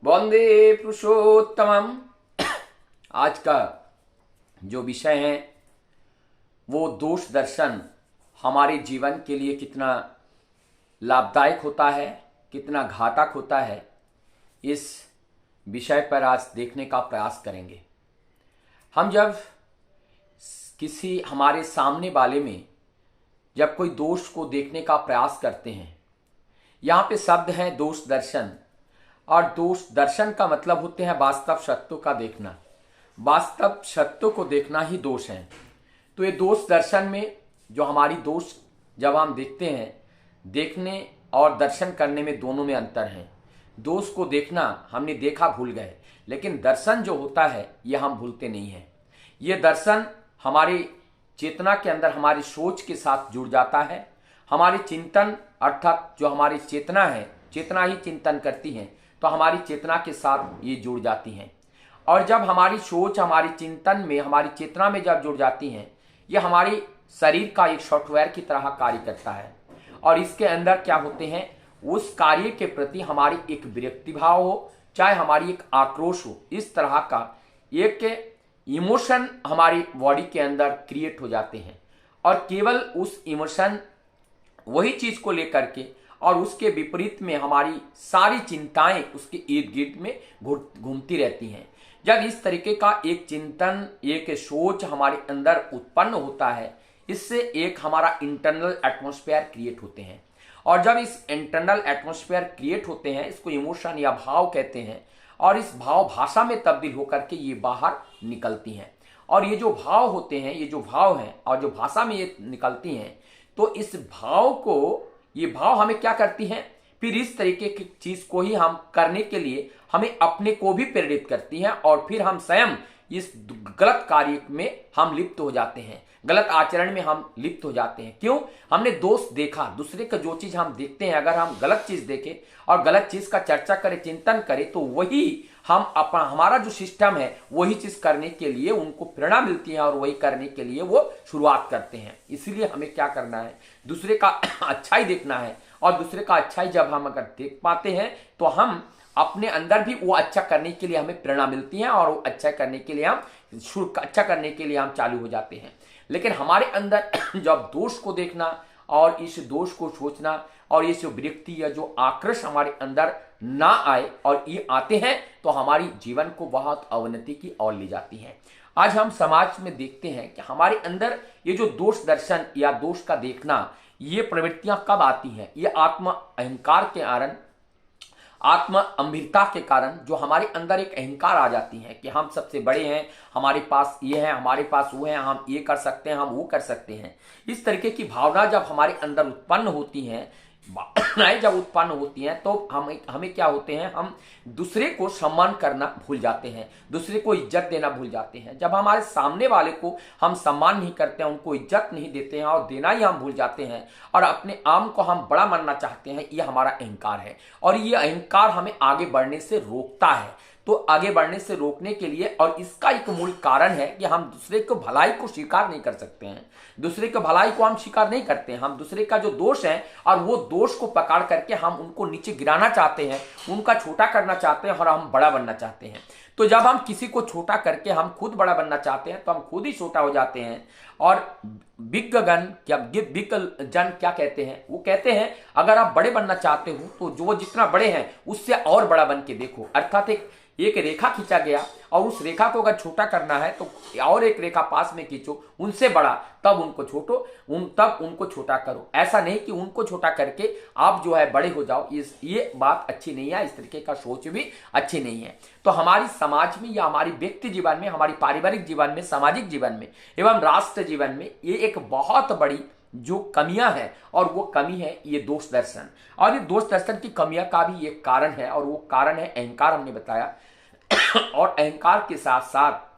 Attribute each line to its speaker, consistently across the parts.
Speaker 1: वंदे पुरुषोत्तमम। आज का जो विषय है वो दोष दर्शन हमारे जीवन के लिए कितना लाभदायक होता है, कितना घातक होता है, इस विषय पर आज देखने का प्रयास करेंगे। हम जब किसी हमारे सामने वाले में जब कोई दोष को देखने का प्रयास करते हैं, यहाँ पे शब्द है दोष दर्शन, और दोष दर्शन का मतलब होते हैं वास्तव सत्यों का देखना। वास्तव सत्यों को देखना ही दोष है। तो ये दोष दर्शन में जो हमारी दोष जब हम देखते हैं, देखने और दर्शन करने में दोनों में अंतर है। दोष को देखना हमने देखा भूल गए, लेकिन दर्शन जो होता है ये हम भूलते नहीं हैं। ये दर्शन हमारी चेतना के अंदर हमारी सोच के साथ जुड़ जाता है। हमारी चिंतन अर्थात जो हमारी चेतना है, चेतना ही चिंतन करती है, तो हमारी चेतना के साथ ये जुड़ जाती हैं। और जब हमारी सोच हमारी चिंतन में, हमारी चेतना में जब जुड़ जाती हैं, ये हमारी शरीर का एक सॉफ्टवेयर की तरह कार्य करता है। और इसके अंदर क्या होते हैं, उस कार्य के प्रति हमारी एक विरक्ति भाव हो, चाहे हमारी एक आक्रोश हो, इस तरह का एक इमोशन हमारी बॉडी के अंदर क्रिएट हो जाते हैं। और केवल उस इमोशन वही चीज को लेकर के और उसके विपरीत में हमारी सारी चिंताएं उसके इर्द गिर्द में घूमती रहती हैं। जब इस तरीके का एक चिंतन, एक सोच हमारे अंदर उत्पन्न होता है, इससे एक हमारा इंटरनल एटमॉस्फेयर क्रिएट होते हैं। और जब इस इंटरनल एटमॉस्फेयर क्रिएट होते हैं, इसको इमोशन या भाव कहते हैं, और इस भाव भाषा में तब्दील होकर के ये बाहर निकलती हैं। और ये जो भाव होते हैं, ये जो भाव हैं और जो भाषा में ये निकलती हैं, तो इस भाव को, ये भाव हमें क्या करती हैं, फिर इस तरीके की चीज को ही हम करने के लिए हमें अपने को भी प्रेरित करती हैं। और फिर हम स्वयं इस गलत कार्य में हम लिप्त हो जाते हैं, गलत आचरण में हम लिप्त हो जाते हैं। क्यों? हमने दोष देखा। दूसरे का जो चीज हम देखते हैं, अगर हम गलत चीज देखें और गलत चीज का चर्चा करें, चिंतन करें, तो वही हम अपना, हमारा जो सिस्टम है वही चीज करने के लिए उनको प्रेरणा मिलती है और वही करने के लिए वो शुरुआत करते हैं। इसीलिए हमें क्या करना है, दूसरे का अच्छाई देखना है। और दूसरे का अच्छाई जब हम अगर देख पाते हैं, तो हम अपने अंदर भी वो अच्छा करने के लिए हमें प्रेरणा मिलती है और वो अच्छा करने के लिए हम अच्छा करने के लिए हम चालू हो जाते हैं। लेकिन हमारे अंदर जब दोष को देखना और इस दोष को सोचना और ये जो विरक्ति या जो आक्रोश हमारे अंदर ना आए, और ये आते हैं तो हमारी जीवन को बहुत अवनति की ओर ले जाती हैं। आज हम समाज में देखते हैं कि हमारे अंदर ये जो दोष दर्शन या दोष का देखना, ये प्रवृत्तियां कब आती हैं? ये आत्म अहंकार के कारण, आत्म अम्भीरता के कारण जो हमारे अंदर एक अहंकार आ जाती है कि हम सबसे बड़े हैं, हमारे पास ये है, हमारे पास वो है, हम ये कर सकते हैं, हम वो कर सकते हैं। इस तरीके की भावना जब हमारे अंदर उत्पन्न होती हैं, भावनाएं जब उत्पन्न होती हैं, तो हमें क्या होते हैं, हम दूसरे को सम्मान करना भूल जाते हैं, दूसरे को इज्जत देना भूल जाते हैं। जब हमारे सामने वाले को हम सम्मान नहीं करते हैं, उनको इज्जत नहीं देते हैं और देना ही हम भूल जाते हैं, और अपने आम को हम बड़ा मानना चाहते हैं, ये हमारा अहंकार है। और ये अहंकार हमें आगे बढ़ने से रोकता है। तो आगे बढ़ने से रोकने के लिए, और इसका एक मूल कारण है कि हम दूसरे को भलाई को स्वीकार नहीं कर सकते हैं, दूसरे के भलाई को हम स्वीकार नहीं करते हैं। हम दूसरे का जो दोष है और वो दोष को पकड़ करके हम उनको नीचे गिराना चाहते हैं, उनका छोटा करना चाहते हैं और हम बड़ा बनना चाहते हैं। तो जब हम किसी को छोटा करके हम खुद बड़ा बनना चाहते हैं, तो हम खुद ही छोटा हो जाते हैं। और बिग जन क्या कहते हैं, वो कहते हैं अगर आप बड़े बनना चाहते हो तो जो जितना बड़े हैं उससे और बड़ा बन के देखो। अर्थात एक रेखा खींचा गया और उस रेखा को अगर छोटा करना है तो और एक रेखा पास में खींचो, उनसे बड़ा, तब उनको तब उनको छोटा करो। ऐसा नहीं कि उनको छोटा करके आप जो है बड़े हो जाओ। ये बात अच्छी नहीं है, इस तरीके का सोच भी अच्छी नहीं है। तो हमारी समाज में या हमारी व्यक्ति जीवन में, हमारी पारिवारिक जीवन में, सामाजिक जीवन में एवं राष्ट्र जीवन में ये एक बहुत बड़ी जो कमियां हैं, और वो कमी है ये दोष दर्शन। और ये दोष दर्शन की कमियां का भी एक कारण है, और वो कारण है अहंकार, हमने बताया। और अहंकार के साथ साथ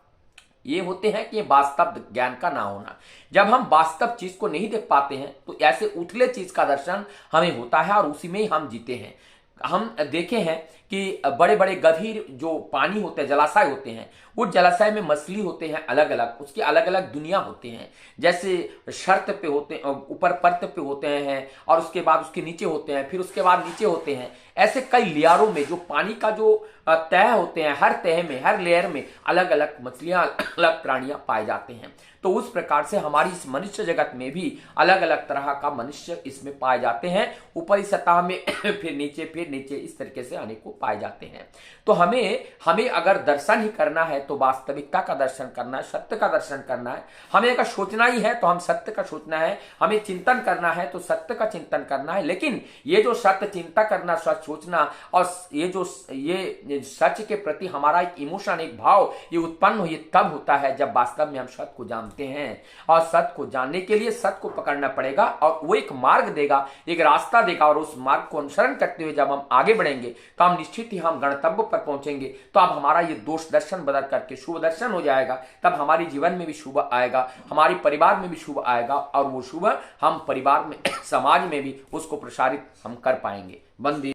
Speaker 1: ये होते हैं कि वास्तव ज्ञान का ना होना। जब हम वास्तव चीज को नहीं देख पाते हैं, तो ऐसे उथले चीज का दर्शन हमें होता है और उसी में ही हम जीते हैं। हम देखे हैं कि बड़े बड़े गंभीर जो पानी होते हैं, जलाशय होते हैं, उस जलाशय में मछली होते हैं अलग अलग, उसकी अलग अलग दुनिया होते हैं। जैसे शर्त पे होते हैं, ऊपर परत पे होते हैं, और उसके बाद उसके नीचे होते हैं, फिर उसके बाद नीचे होते हैं। ऐसे कई लेयरों में जो पानी का जो तह होते हैं, हर तह में, हर लेयर में अलग अलग मछलियां, अलग प्राणियां पाए जाते हैं। तो उस प्रकार से हमारी इस मनुष्य जगत में भी अलग अलग तरह का मनुष्य इसमें पाए जाते हैं। ऊपरी सतह में फिर नीचे इस तरीके से अनेकों पाए जाते हैं। तो हमें अगर दर्शन ही करना है तो वास्तविकता का दर्शन करना है, सत्य का दर्शन करना है। हमें अगर सोचना ही है तो हम सत्य का सोचना है, हमें चिंतन करना है तो सत्य का चिंतन करना है। लेकिन ये जो सत्य चिंता करना, सच सोचना और ये सच के प्रति हमारा एक इमोशन, एक भाव ये उत्पन्न हो, ये तब होता है जब वास्तव में हम सत्य को जानते हैं। और सत्य को जानने के लिए सत्य को पकड़ना पड़ेगा और वो एक मार्ग देगा, एक रास्ता देगा, और उस मार्ग को अनुसरण करते हुए जब हम आगे बढ़ेंगे तो हम निश्चित ही हम गंतव्य पर पहुंचेंगे। तो अब हमारा ये दोष दर्शन बदल करके शुभ दर्शन हो जाएगा। तब हमारे जीवन में भी शुभ आएगा, हमारे परिवार में भी शुभ आएगा, और वो शुभ हम परिवार में समाज में भी उसको प्रसारित हम कर पाएंगे। वंदे